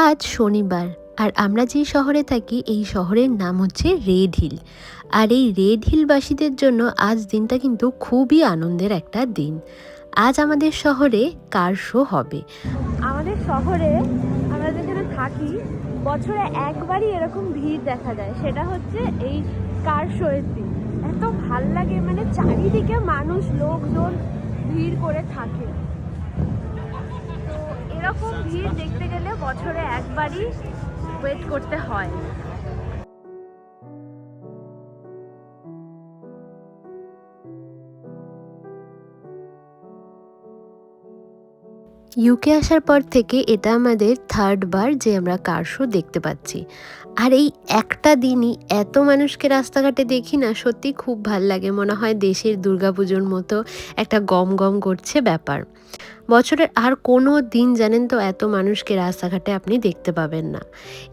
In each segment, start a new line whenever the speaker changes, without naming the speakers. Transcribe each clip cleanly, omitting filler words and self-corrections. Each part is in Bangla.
আজ শনিবার আর আমরা যেই শহরে থাকি এই শহরের নাম হচ্ছে রেড হিল। আর এই রেড হিলবাসীদের জন্য আজ দিনটা কিন্তু খুবই আনন্দের একটা দিন। আজ আমাদের শহরে কার শো হবে।
আমাদের শহরে আমরা যেখানে থাকি বছরে একবারই এরকম ভিড় দেখা যায়, সেটা হচ্ছে এই কার শোয়ের দিন। এত ভাল লাগে, মানে চারিদিকে মানুষ লোকজন ভিড় করে থাকে। তো এরকম ভিড় দেখতে গেলে বছরে একবারই ওয়েট করতে হয়।
ইউকে আসার পর থেকে এটা আমাদের থার্ড বার যে আমরা কার শো দেখতে পাচ্ছি। আর এই একটা দিনই এত মানুষকে রাস্তাঘাটে দেখি না, সত্যি খুব ভাল লাগে। মনে হয় দেশের দুর্গাপুজোর মতো একটা গম গম করছে ব্যাপার। বছরের আর কোনো দিন জানেন তো এত মানুষকে রাস্তাঘাটে আপনি দেখতে পাবেন না।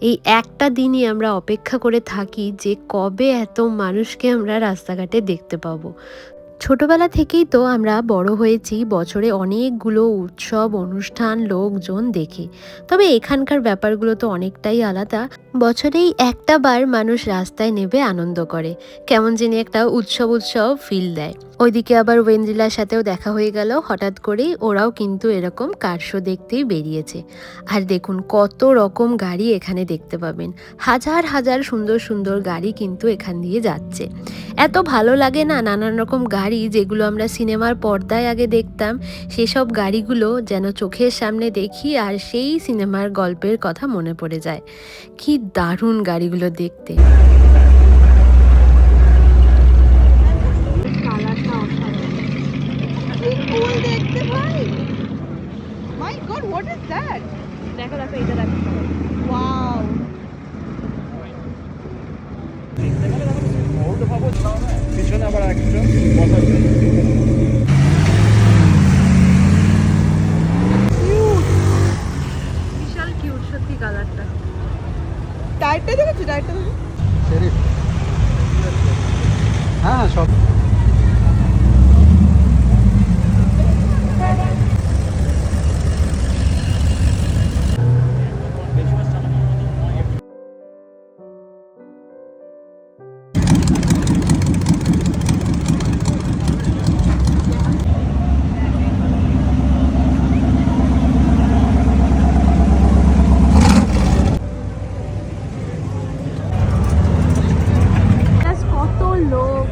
এই একটা দিনই আমরা অপেক্ষা করে থাকি যে কবে এত মানুষকে আমরা রাস্তাঘাটে দেখতে পাবো। ছোটবেলা থেকেই তো আমরা বড় হয়েছি বছরে অনেকগুলো উৎসব অনুষ্ঠান লোকজন দেখে। তবে এখানকার ব্যাপারগুলো তো অনেকটাই আলাদা। বছরেই একটা বার মানুষ রাস্তায় নেমে আনন্দ করে, কেমন জানি একটা উৎসব উৎসব ফিল দেয়। ওইদিকে আবার ওয়েন্দ্রিলার সাথেও দেখা হয়ে গেল হঠাৎ করেই, ওরাও কিন্তু এরকম কার শো দেখতেই বেরিয়েছে। আর দেখুন কত রকম গাড়ি এখানে দেখতে পাবেন, হাজার হাজার সুন্দর সুন্দর গাড়ি কিন্তু এখান দিয়ে যাচ্ছে। এত ভালো লাগে না, নানান রকম গাড়ি যেগুলো আমরা সিনেমার পর্দায় আগে দেখতাম, সেসব গাড়িগুলো যেন চোখের সামনে দেখি আর সেই সিনেমার গল্পের কথা মনে পড়ে যায়। কি দারুণ গাড়িগুলো দেখতে।
দেখো দেখো, এটা দেখো। ওয়াও,
পিছনে আবার একজন বসার জন্য।
বিশাল কিউট সত্যি কালারটা।
টায়ারটা দেখেছো? টায়ারটা দেখো।
হ্যাঁ সব
কত লোক,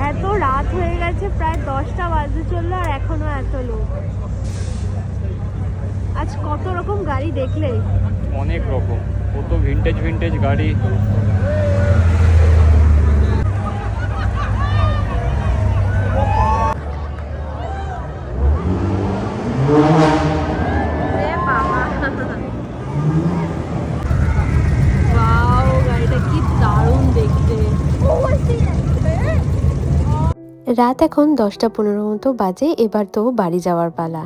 এত রাত হয়ে গেছে, প্রায় 10টা বাজতে চললো আর এখনো এত লোক। আজ কত রকম গাড়ি দেখলে।
অনেক রকম, কত ভিনটেজ ভিনটেজ গাড়ি।
এ বাবা, ওয়াও, গাড়িটা কি দারুণ দেখতে।
রাত এখন 10টা 15 মতো বাজে, এবার তো বাড়ি যাওয়ার পালা।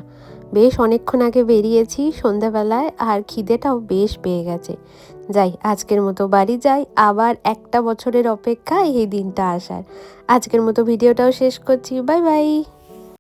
বেশ অনেকক্ষণ আগে বেরিয়েছি সন্ধ্যাবেলায়, আর খিদেটাও বেশ পেয়ে গেছে। যাই, আজকের মতো বাড়ি যাই, আবার একটা বছরের অপেক্ষা এই দিনটা আসার। আজকের মতো ভিডিওটাও শেষ করছি, বাই বাই।